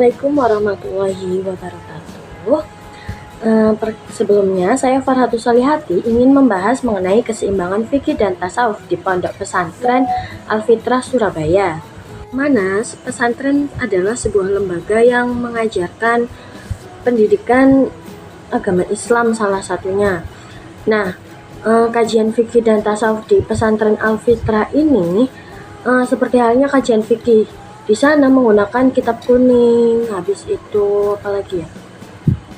Assalamualaikum warahmatullahi wabarakatuh. Sebelumnya, saya Farhatus Solihati ingin membahas mengenai keseimbangan fikih dan tasawuf di Pondok Pesantren Al-Fitrah Surabaya. Mana pesantren adalah sebuah lembaga yang mengajarkan pendidikan agama Islam salah satunya. Nah, kajian fikih dan tasawuf di pesantren Al-Fitrah ini seperti halnya kajian fikih. Di sana menggunakan kitab kuning, habis itu apalagi ya,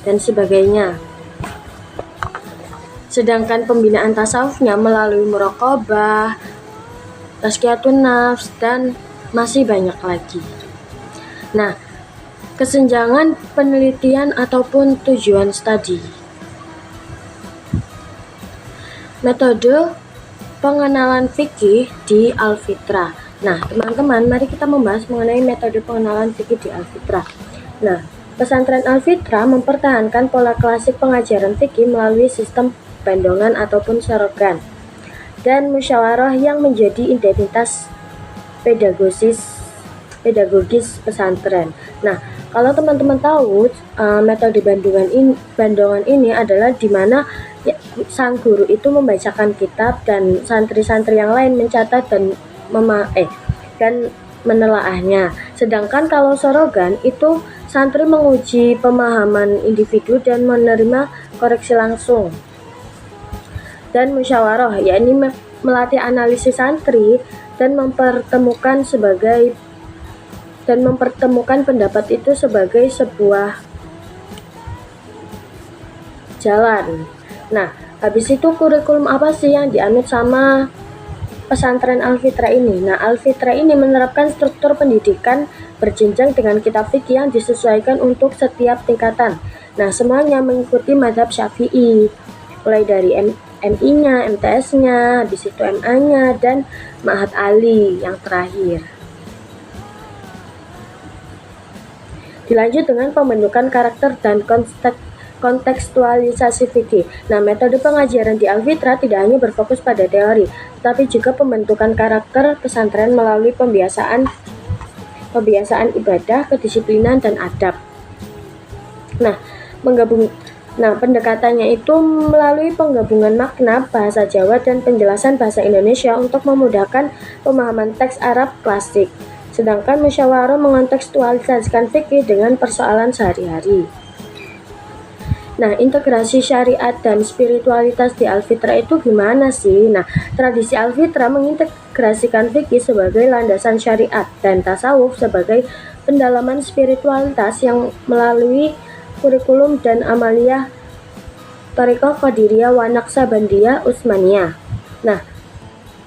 dan sebagainya. Sedangkan pembinaan tasawufnya melalui muraqabah, tazkiyatun nafs, dan masih banyak lagi. Nah, kesenjangan penelitian ataupun tujuan studi. Metode pengenalan fikih di Al-Fitrah. Nah, teman-teman, mari kita membahas mengenai metode pengenalan fikih di Al-Fitrah. Nah, pesantren Al-Fitrah mempertahankan pola klasik pengajaran fikih melalui sistem bandongan ataupun sorogan dan musyawarah yang menjadi identitas pedagogis pesantren. Nah, kalau teman-teman tahu, metode bandongan ini adalah di mana sang guru itu membacakan kitab dan santri-santri yang lain mencatat dan menelaahnya. Sedangkan kalau sorogan itu santri menguji pemahaman individu dan menerima koreksi langsung. Dan musyawarah, yakni melatih analisis santri dan mempertemukan pendapat itu sebagai sebuah jalan. Nah, habis itu kurikulum apa sih yang dianut sama pesantren Al-Fitrah ini? Nah, Al-Fitrah ini menerapkan struktur pendidikan berjenjang dengan kitab fikih yang disesuaikan untuk setiap tingkatan. Nah, semuanya mengikuti mazhab Syafi'i, mulai dari MI-nya, MTS-nya, habis itu MA-nya, dan Ma'had Ali yang terakhir. Dilanjut dengan pembentukan karakter dan kontekstualisasi fikih. Nah, metode pengajaran di Al-Fitrah tidak hanya berfokus pada teori, tetapi juga pembentukan karakter pesantren melalui pembiasaan ibadah, kedisiplinan, dan adab. Nah, pendekatannya itu melalui penggabungan makna bahasa Jawa dan penjelasan bahasa Indonesia untuk memudahkan pemahaman teks Arab klasik. Sedangkan musyawarah mengontekstualisasikan fikih dengan persoalan sehari-hari. Nah, integrasi syariat dan spiritualitas di Al-Fitrah itu gimana sih? Nah, tradisi Al-Fitrah mengintegrasikan fikih sebagai landasan syariat dan tasawuf sebagai pendalaman spiritualitas yang melalui kurikulum dan amaliyah Thariqah Qadiriyah wa Naqsabandiyah Utsmaniyah. Nah,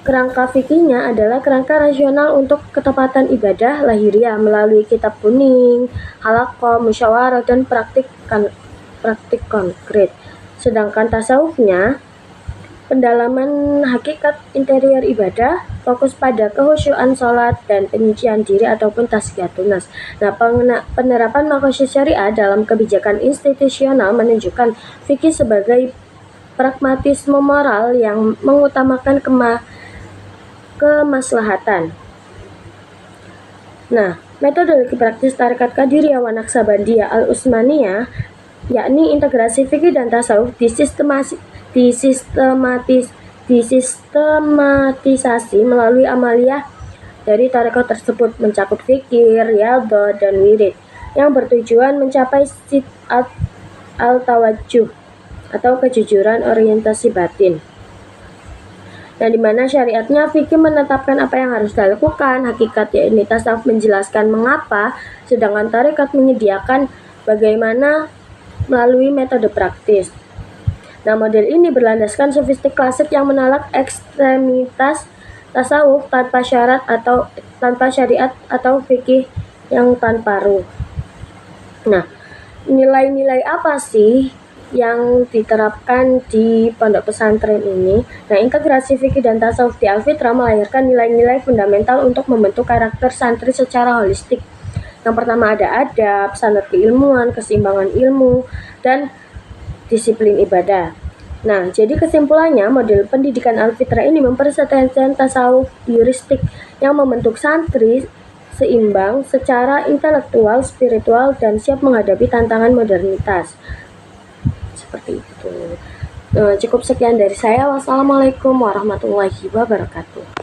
kerangka fikihnya adalah kerangka rasional untuk ketepatan ibadah lahiriah melalui kitab kuning, halaqah, musyawarah, dan praktik konkret. Sedangkan tasawufnya pendalaman hakikat interior ibadah, fokus pada kehusyuan sholat dan penyucian diri ataupun tazkiyatun nafs. Nah, penerapan maqasid syariah dalam kebijakan institusional menunjukkan fikih sebagai pragmatisme moral yang mengutamakan kemaslahatan. Nah, metodologi praktis Thariqah Qadiriyah wa Naqsabandiyah Al-Utsmaniyah yakni integrasi fikih dan tasawuf disistematisasi melalui amaliyah dari tarekat tersebut, mencakup fikir, riyadhah, dan wirid yang bertujuan mencapai sit'at al-tawajjuh atau kejujuran orientasi batin. Nah, di mana syariatnya fikih menetapkan apa yang harus dilakukan, hakikat yakni tasawuf menjelaskan mengapa, sedangkan tarekat menyediakan bagaimana melalui metode praktis. Nah, model ini berlandaskan sofistik klasik yang menolak ekstremitas tasawuf tanpa syariat atau fikih yang tanpa ruh. Nah, nilai-nilai apa sih yang diterapkan di pondok pesantren ini? Nah, integrasi fikih dan tasawuf di Al-Fitrah melahirkan nilai-nilai fundamental untuk membentuk karakter santri secara holistik. Yang pertama ada adab, standar keilmuan, keseimbangan ilmu, dan disiplin ibadah. Nah, jadi kesimpulannya, model pendidikan Al-Fitrah ini mempersetensikan tasawuf heuristik yang membentuk santri seimbang secara intelektual, spiritual, dan siap menghadapi tantangan modernitas. Seperti itu. Cukup sekian dari saya. Wassalamualaikum warahmatullahi wabarakatuh.